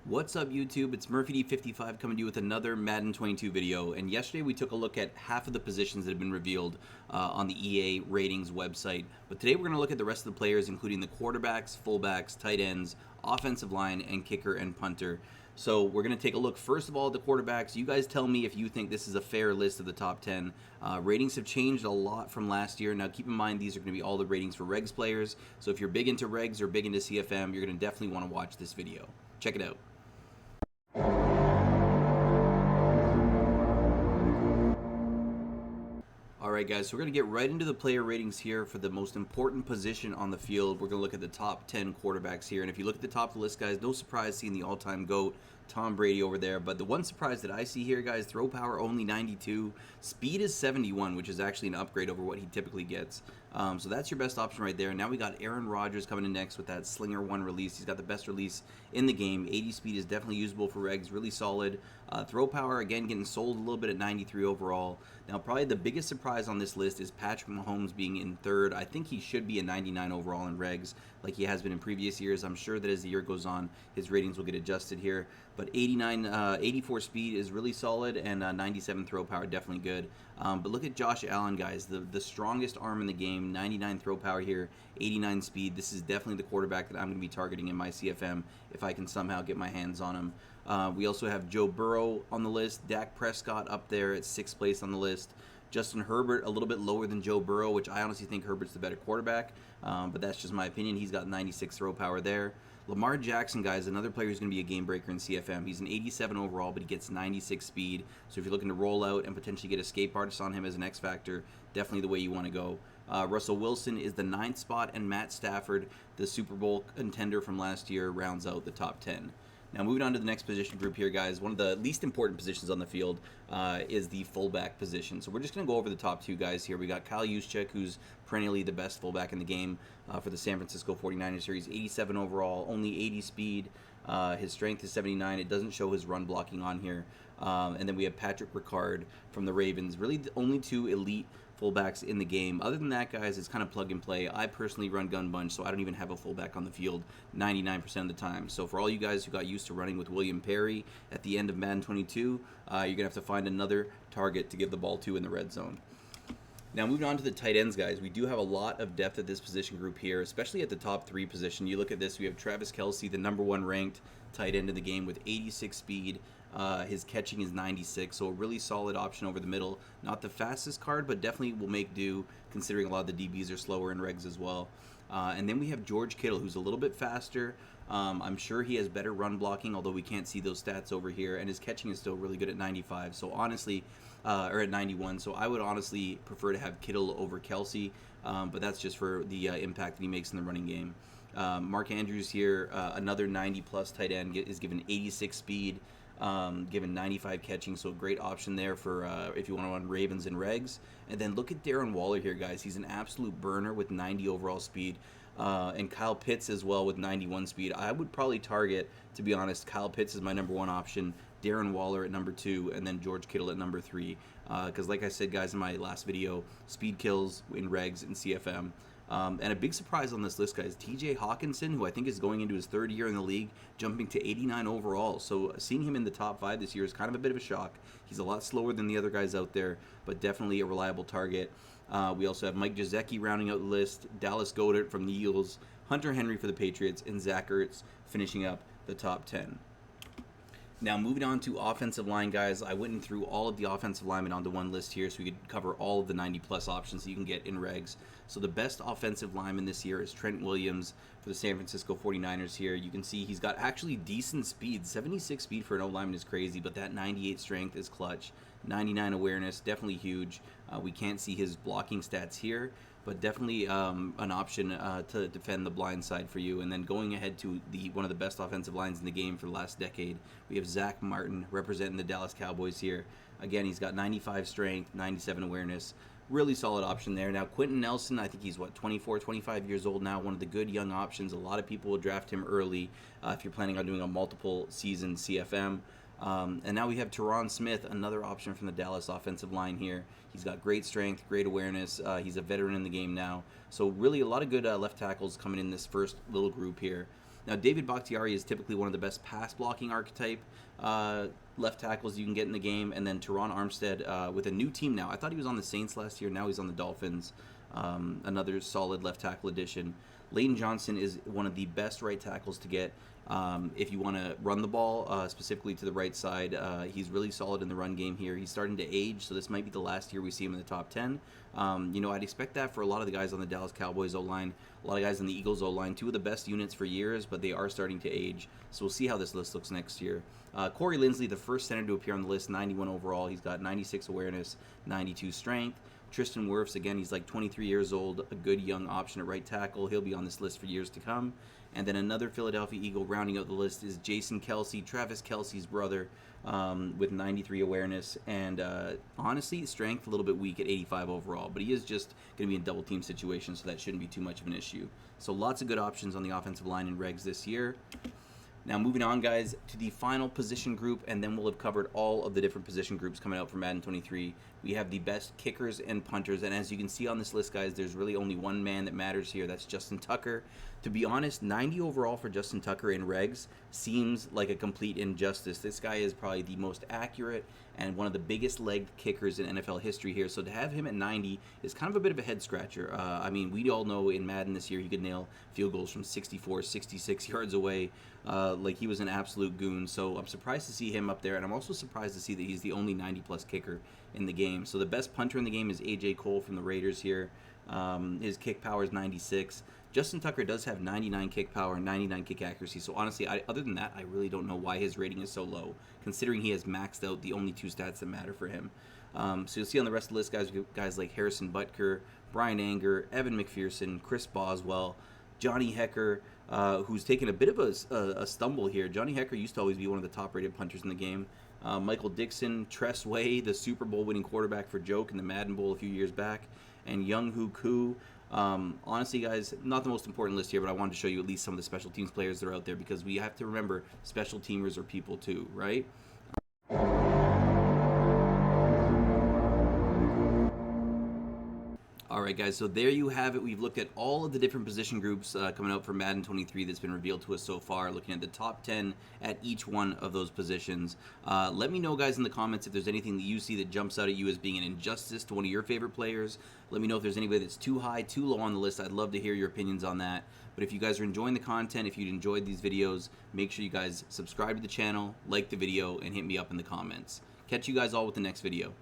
What's up YouTube? It's Murphy55 coming to you with another Madden 22 video, and yesterday we took a look at half of the positions that have been revealed on the EA ratings website, but today we're going to look at the rest of the players, including the quarterbacks, fullbacks, tight ends, offensive line, and kicker and punter. So we're going to take a look first of all at the quarterbacks. You guys tell me if you think this is a fair list of the top 10. Ratings have changed a lot from last year. Now keep in mind these are going to be all the ratings for Regs players, so if you're big into Regs or big into CFM, you're going to definitely want to watch this video. Check it out. Alright guys, so we're going to get right into the player ratings here for the most important position on the field. We're going to look at the top 10 quarterbacks here, and if you look at the top of the list, guys, no surprise seeing the all-time GOAT, Tom Brady over there, but the one surprise that I see here, guys, throw power only 92, speed is 71, which is actually an upgrade over what he typically gets. So that's your best option right there. Now we got Aaron Rodgers coming in next with that Slinger 1 release. He's got the best release in the game. 80 speed is definitely usable for Regs, really solid. Throw power, again, getting sold a little bit at 93 overall. Now probably the biggest surprise on this list is Patrick Mahomes being in third. I think he should be a 99 overall in Regs like he has been in previous years. I'm sure that as the year goes on, his ratings will get adjusted here. But 84 speed is really solid, and 97 throw power, definitely good. But look at Josh Allen, guys, the strongest arm in the game, 99 throw power here, 89 speed. This is definitely the quarterback that I'm going to be targeting in my CFM if I can somehow get my hands on him. We also have Joe Burrow on the list, Dak Prescott up there at 6th place on the list. Justin Herbert a little bit lower than Joe Burrow, which I honestly think Herbert's the better quarterback, but that's just my opinion. He's got 96 throw power there. Lamar Jackson, guys, another player who's going to be a game breaker in CFM. He's an 87 overall, but he gets 96 speed. So if you're looking to roll out and potentially get escape artist on him as an X factor, definitely the way you want to go. Russell Wilson is the 9th spot, and Matt Stafford, the Super Bowl contender from last year, rounds out the top 10. Now moving on to the next position group here, guys, one of the least important positions on the field is the fullback position. So we're just going to go over the top two guys here. We got Kyle Juszczyk, who's perennially the best fullback in the game for the San Francisco 49ers series, 87 overall, only 80 speed. His strength is 79. It doesn't show his run blocking on here. And then we have Patrick Ricard from the Ravens, really the only two elite fullbacks in the game. Other than that, guys, it's kind of plug and play. I personally run gun bunch, so I don't even have a fullback on the field 99% of the time. So for all you guys who got used to running with William Perry at the end of Madden 22, you're going to have to find another target to give the ball to in the red zone. Now moving on to the tight ends, guys, we do have a lot of depth at this position group here, especially at the top 3 position. You look at this, we have Travis Kelsey, the #1 ranked tight end in the game with 86 speed. His catching is 96, so a really solid option over the middle. Not the fastest card, but definitely will make do considering a lot of the DBs are slower in Regs as well. And then we have George Kittle, who's a little bit faster. I'm sure he has better run blocking, although we can't see those stats over here, and his catching is still really good at 95. So honestly, or at 91. So I would honestly prefer to have Kittle over Kelsey, but that's just for the impact that he makes in the running game. Mark Andrews here, another 90-plus tight end, is given 86 speed. Given 95 catching, so a great option there for if you want to run Ravens and Regs. And then look at Darren Waller here, guys. He's an absolute burner with 90 overall speed. And Kyle Pitts as well with 91 speed. I would probably target, to be honest, Kyle Pitts is my #1 option, Darren Waller at #2, and then George Kittle at #3. Because like I said, guys, in my last video, speed kills in Regs and CFM. And a big surprise on this list, guys, TJ Hawkinson, who I think is going into his 3rd year in the league, jumping to 89 overall. So seeing him in the top 5 this year is kind of a bit of a shock. He's a lot slower than the other guys out there, but definitely a reliable target. We also have Mike Gesicki rounding out the list, Dallas Goedert from the Eagles, Hunter Henry for the Patriots, and Zach Ertz finishing up the top 10. Now, moving on to offensive line, guys, I went through all of the offensive linemen onto one list here so we could cover all of the 90-plus options that you can get in Regs. So the best offensive lineman this year is Trent Williams for the San Francisco 49ers here. You can see he's got actually decent speed. 76 speed for an O-lineman is crazy, but that 98 strength is clutch. 99 awareness, definitely huge. We can't see his blocking stats here, but definitely an option to defend the blind side for you. And then going ahead to one of the best offensive lines in the game for the last decade, we have Zach Martin representing the Dallas Cowboys here. Again, he's got 95 strength, 97 awareness. Really solid option there. Now, Quentin Nelson, I think he's, 24, 25 years old now, one of the good young options. A lot of people will draft him early if you're planning on doing a multiple season CFM. And now we have Tehran Smith, another option from the Dallas offensive line here. He's got great strength, great awareness. He's a veteran in the game now. So really a lot of good left tackles coming in this first little group here. Now, David Bakhtiari is typically one of the best pass blocking archetype left tackles you can get in the game. And then Tehran Armstead with a new team now. I thought he was on the Saints last year. Now he's on the Dolphins. Another solid left tackle addition. Leighton Johnson is one of the best right tackles to get if you want to run the ball, specifically to the right side. He's really solid in the run game here. He's starting to age, so this might be the last year we see him in the top 10. I'd expect that for a lot of the guys on the Dallas Cowboys O-line, a lot of guys on the Eagles O-line, two of the best units for years, but they are starting to age. So we'll see how this list looks next year. Corey Linsley, the first center to appear on the list, 91 overall. He's got 96 awareness, 92 strength. Tristan Wirfs, again, he's like 23 years old, a good young option at right tackle. He'll be on this list for years to come. And then another Philadelphia Eagle rounding out the list is Jason Kelsey, Travis Kelsey's brother, with 93 awareness. And honestly, strength a little bit weak at 85 overall. But he is just going to be in double team situations, so that shouldn't be too much of an issue. So lots of good options on the offensive line in Regs this year. Now, moving on, guys, to the final position group, and then we'll have covered all of the different position groups coming out for Madden 23. We have the best kickers and punters, and as you can see on this list, guys, there's really only one man that matters here. That's Justin Tucker. To be honest, 90 overall for Justin Tucker in Regs seems like a complete injustice. This guy is probably the most accurate and one of the biggest legged kickers in NFL history here. So to have him at 90 is kind of a bit of a head scratcher. We all know in Madden this year he could nail field goals from 64, 66 yards away. Like he was an absolute goon. So I'm surprised to see him up there, and I'm also surprised to see that he's the only 90-plus kicker in the game. So the best punter in the game is A.J. Cole from the Raiders here. His kick power is 96. Justin Tucker does have 99 kick power and 99 kick accuracy. So honestly, other than that, I really don't know why his rating is so low, considering he has maxed out the only two stats that matter for him. So you'll see on the rest of the list, guys like Harrison Butker, Brian Anger, Evan McPherson, Chris Boswell, Johnny Hecker, who's taken a bit of a stumble here. Johnny Hecker used to always be one of the top-rated punters in the game. Michael Dixon, Tress Way, the Super Bowl winning quarterback for Joke in the Madden Bowl a few years back, and Young Hoo Koo. Honestly, guys, not the most important list here, but I wanted to show you at least some of the special teams players that are out there, because we have to remember special teamers are people too, right? All right, guys, so there you have it. We've looked at all of the different position groups coming out for Madden 23 that's been revealed to us so far, looking at the top 10 at each one of those positions. Let me know, guys, in the comments if there's anything that you see that jumps out at you as being an injustice to one of your favorite players. Let me know if there's anybody that's too high, too low on the list. I'd love to hear your opinions on that. But if you guys are enjoying the content, if you'd enjoyed these videos, make sure you guys subscribe to the channel, like the video, and hit me up in the comments. Catch you guys all with the next video.